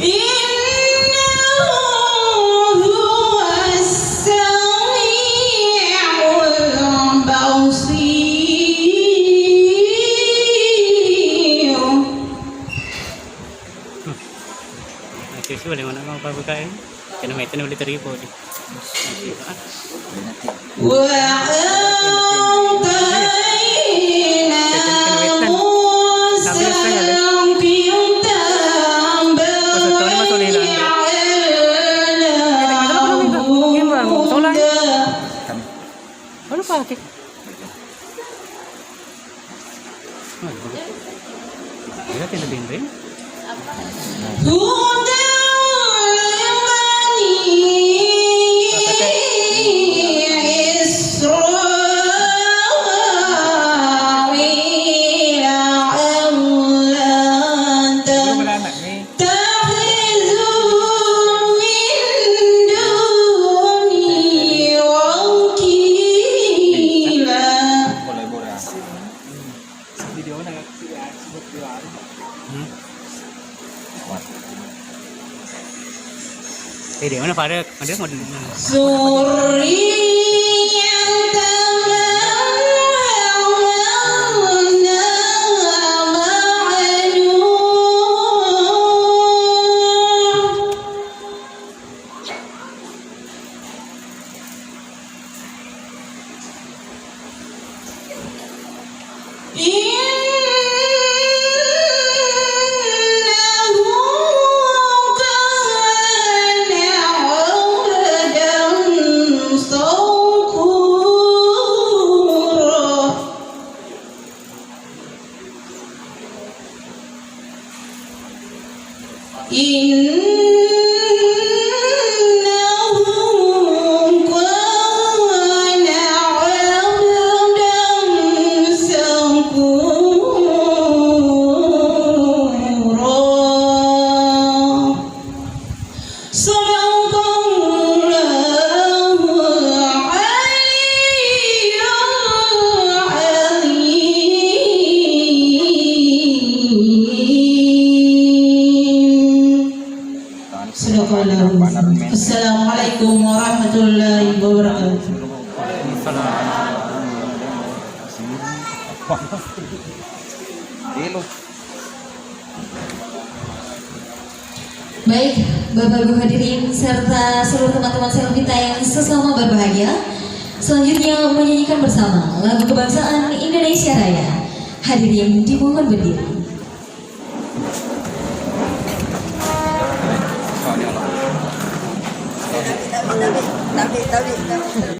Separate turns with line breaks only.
Innahu huwas sami'ul basir.
Siswa di mana mau pabukain? Kena mai ulit teripo di.
Wa
Ano pakai? Ya tiada bintang. Di mana pada ada mau Assalamualaikum warahmatullahi wabarakatuh.
Baik, Bapak Ibu hadirin serta seluruh teman-teman selebrita yang sesama berbahagia, selanjutnya menyanyikan bersama lagu kebangsaan Indonesia Raya. Hadirin dimohon berdiri.